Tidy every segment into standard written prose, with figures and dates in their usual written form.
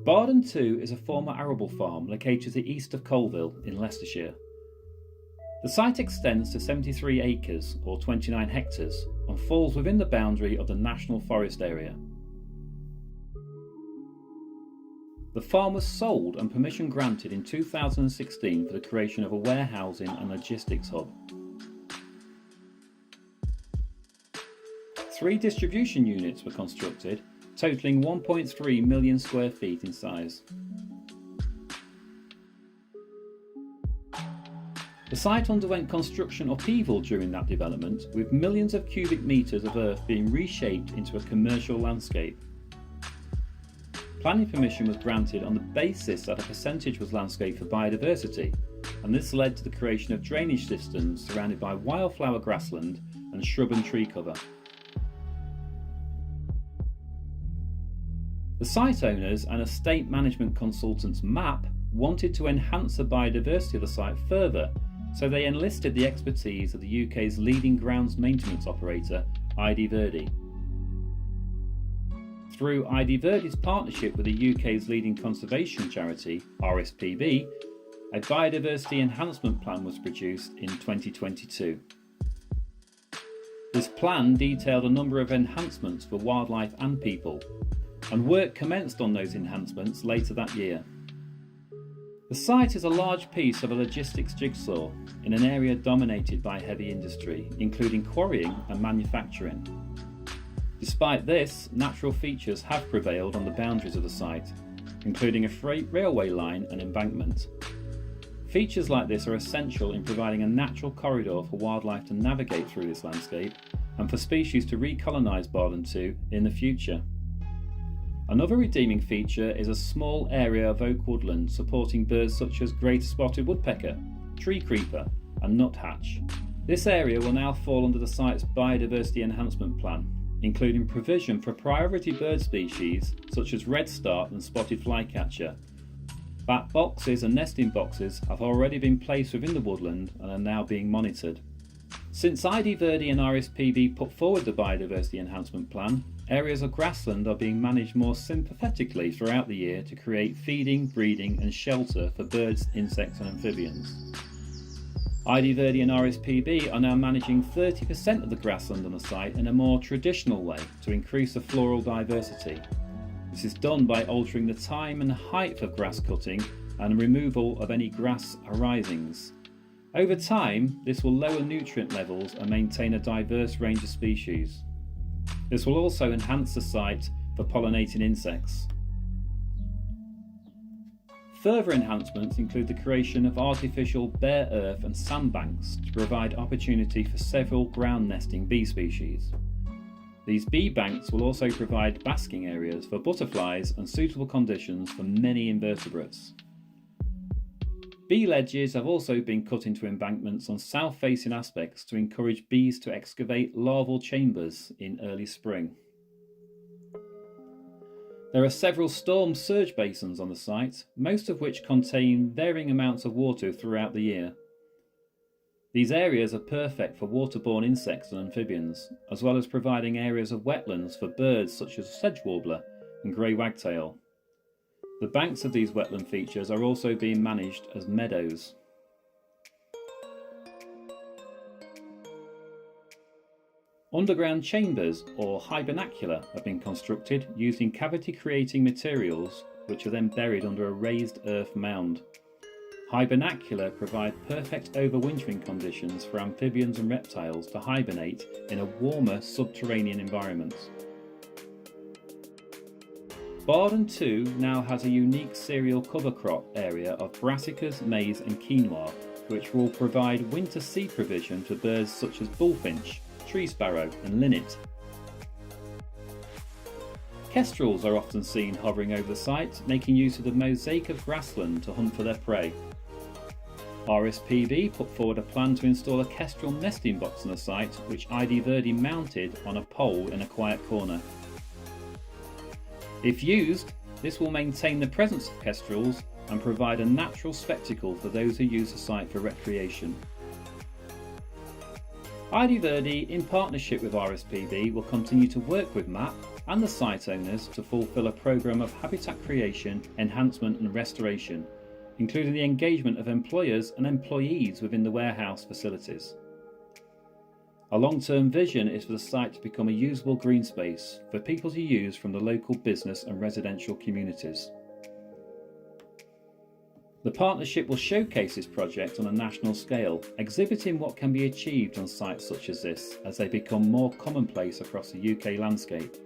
Bardon II is a former arable farm located to the east of Colville in Leicestershire. The site extends to 73 acres or 29 hectares and falls within the boundary of the National Forest area. The farm was sold and permission granted in 2016 for the creation of a warehousing and logistics hub. 3 distribution units were constructed, totalling 1.3 million square feet in size. The site underwent construction upheaval during that development, with millions of cubic metres of earth being reshaped into a commercial landscape. Planning permission was granted on the basis that a percentage was landscaped for biodiversity, and this led to the creation of drainage systems surrounded by wildflower grassland and shrub and tree cover. The site owners and estate management consultants MAP wanted to enhance the biodiversity of the site further, so they enlisted the expertise of the UK's leading grounds maintenance operator, idverde. Through idverde's partnership with the UK's leading conservation charity, RSPB, a biodiversity enhancement plan was produced in 2022. This plan detailed a number of enhancements for wildlife and people, and work commenced on those enhancements later that year. The site is a large piece of a logistics jigsaw in an area dominated by heavy industry, including quarrying and manufacturing. Despite this, natural features have prevailed on the boundaries of the site, including a freight railway line and embankment. Features like this are essential in providing a natural corridor for wildlife to navigate through this landscape and for species to recolonise Bardon II in the future. Another redeeming feature is a small area of oak woodland supporting birds such as greater spotted woodpecker, tree creeper and nuthatch. This area will now fall under the site's biodiversity enhancement plan, including provision for priority bird species such as redstart and spotted flycatcher. Bat boxes and nesting boxes have already been placed within the woodland and are now being monitored. Since idverde and RSPB put forward the biodiversity enhancement plan, areas of grassland are being managed more sympathetically throughout the year to create feeding, breeding and shelter for birds, insects and amphibians. idverde and RSPB are now managing 30% of the grassland on the site in a more traditional way to increase the floral diversity. This is done by altering the time and height of grass cutting and removal of any grass arisings. Over time, this will lower nutrient levels and maintain a diverse range of species. This will also enhance the site for pollinating insects. Further enhancements include the creation of artificial bare earth and sandbanks to provide opportunity for several ground nesting bee species. These bee banks will also provide basking areas for butterflies and suitable conditions for many invertebrates. Bee ledges have also been cut into embankments on south-facing aspects to encourage bees to excavate larval chambers in early spring. There are several storm surge basins on the site, most of which contain varying amounts of water throughout the year. These areas are perfect for waterborne insects and amphibians, as well as providing areas of wetlands for birds such as sedge warbler and grey wagtail. The banks of these wetland features are also being managed as meadows. Underground chambers or hibernacula have been constructed using cavity-creating materials which are then buried under a raised earth mound. Hibernacula provide perfect overwintering conditions for amphibians and reptiles to hibernate in a warmer subterranean environment. Bardon II now has a unique cereal cover crop area of brassicas, maize and quinoa, which will provide winter seed provision for birds such as bullfinch, tree sparrow and linnet. Kestrels are often seen hovering over the site, making use of the mosaic of grassland to hunt for their prey. RSPB put forward a plan to install a kestrel nesting box on the site, which idverde mounted on a pole in a quiet corner. If used, this will maintain the presence of kestrels and provide a natural spectacle for those who use the site for recreation. idverde, in partnership with RSPB, will continue to work with MAP and the site owners to fulfil a programme of habitat creation, enhancement and restoration, including the engagement of employers and employees within the warehouse facilities. Our long-term vision is for the site to become a usable green space for people to use from the local business and residential communities. The partnership will showcase this project on a national scale, exhibiting what can be achieved on sites such as this as they become more commonplace across the UK landscape.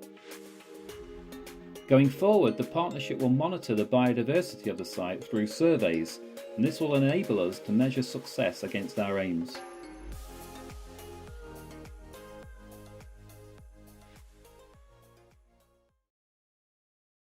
Going forward, the partnership will monitor the biodiversity of the site through surveys, and this will enable us to measure success against our aims.